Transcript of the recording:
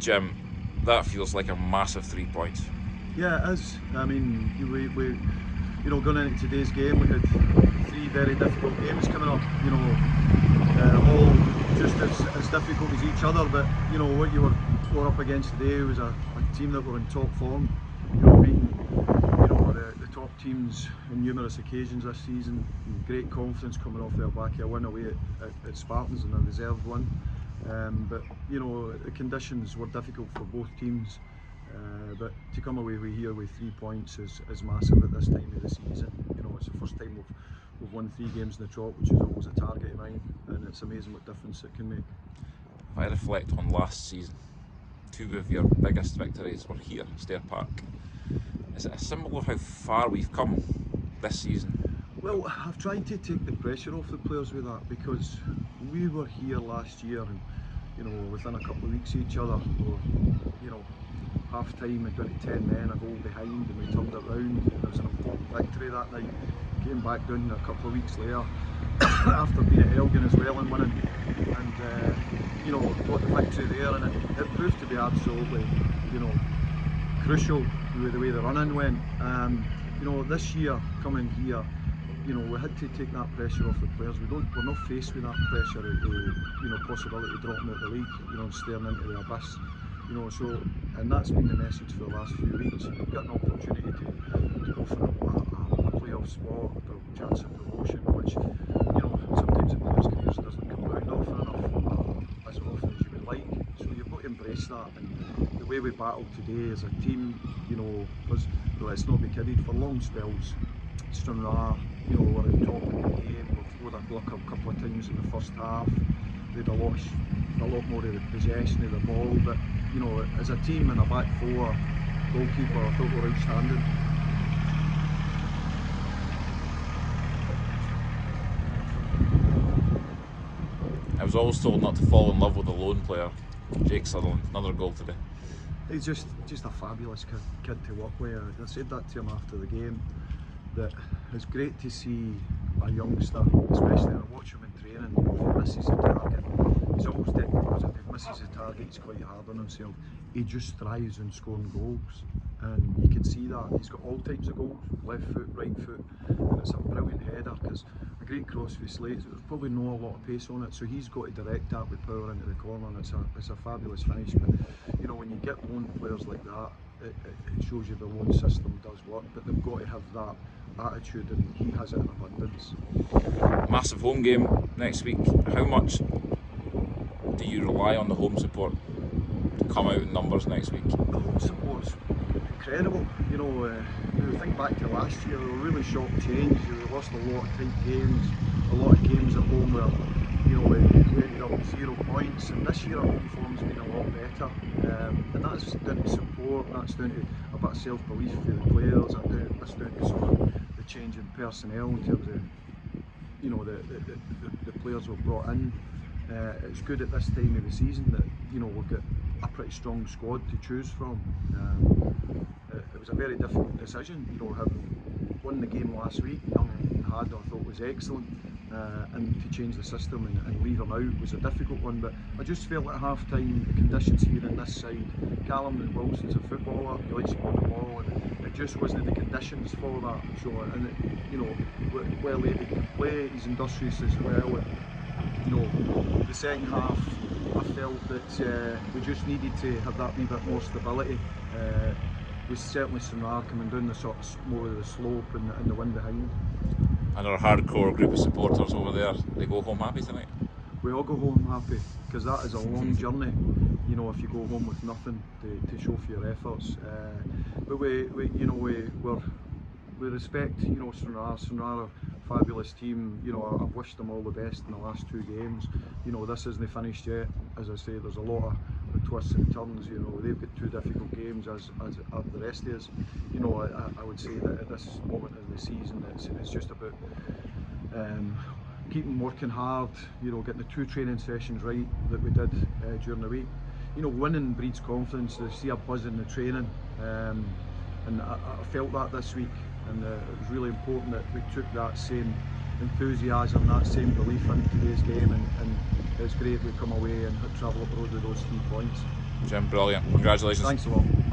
Jim, that feels like a massive 3 points. Yeah, it is. I mean, we going into today's game, we had three very difficult games coming up. All just as difficult as each other. But what you were up against today was a team that were in top form. Beating the top teams on numerous occasions this season. Great confidence coming off their back. A win away at Spartans and a reserved one. But the conditions were difficult for both teams. But to come away here with 3 points is massive at this time of the season. It's the first time we've won 3 games in the trot, which is always a target of mine, and it's amazing what difference it can make. If I reflect on last season, 2 of your biggest victories were here, Stair Park. Is it a symbol of how far we've come this season? Well, I've tried to take the pressure off the players with that, because we were here last year and within a couple of weeks of each other, half time and down to 10 men, a goal behind, and we turned it round. It was an important victory that night. Came back down a couple of weeks later after being at Elgin as well and winning, and got the victory there, and it proved to be absolutely crucial the way the run-in went. This year coming here, we had to take that pressure off the players. We're not faced with that pressure of possibility of dropping out the league, staring into the abyss. And that's been the message for the last few weeks. We've got an opportunity to go for a playoff spot or chance of promotion, which sometimes in players' careers doesn't come round often enough, as often as you would like. So you've got to embrace that. And the way we battled today as a team, let's not be kidded, for long spells, Stranraer, were on top of the game. We've scored a blocker a couple of times in the first half. They had a lot more of the possession of the ball, but as a team and a back four, goalkeeper, I thought we were outstanding. I was always told not to fall in love with a lone player. Jake Sutherland, another goal today. He's just a fabulous kid to work with. I said that to him after the game, that it's great to see a youngster, especially when I watch him in training, if he misses a target, he's always dead, because if he misses a target, he's quite hard on himself. He just thrives in scoring goals, and you can see that. He's got all types of goals, left foot, right foot, and it's a brilliant header, because a great cross for Slates, there's probably not a lot of pace on it, so he's got to direct that with power into the corner, and it's a fabulous finish. But when you get lone players like that, it shows you the lone system does work, but they've got to have that attitude, and he has it in abundance. Massive home game next week. How much do you rely on the home support to come out in numbers next week? The home support's incredible. Think back to last year, they were really shock change. We lost a lot of tight games, a lot of games at home where we ended up with 0 points, and this year our home form's been a lot better, and that's down to support, that's down to a bit of self-belief for the players, that's down to some of the change in personnel in terms of the players we've brought in. It's good at this time of the season that we've got a pretty strong squad to choose from. It was a very difficult decision, having won the game last week. Young had, I thought, was excellent, and to change the system and leave him out was a difficult one. But I just felt at half time the conditions here on this side, Callum and Wilson's a footballer, he likes to go on the ball, and it just wasn't the conditions for that. So, and well able to play, he's industrious as well. The second half, I felt that we just needed to have that wee bit more stability. With certainly Stranraer coming down the sort of more of the slope and the wind behind. And our hardcore group of supporters over there, they go home happy tonight? We all go home happy, because that is a long journey, if you go home with nothing to show for your efforts. But we respect, Stranraer, fabulous team. I've wished them all the best in the last 2 games. This isn't finished yet. As I say, there's a lot of twists and turns. They've got 2 difficult games as are the rest of us. I would say that at this moment in the season, it's just about keeping working hard. Getting the 2 training sessions right that we did during the week. Winning breeds confidence. They see a buzz in the training, and I felt that this week. And it was really important that we took that same enthusiasm, that same belief into today's game, and it's great we come away and travel abroad with those 3 points. Jim, brilliant. Congratulations. Thanks a lot.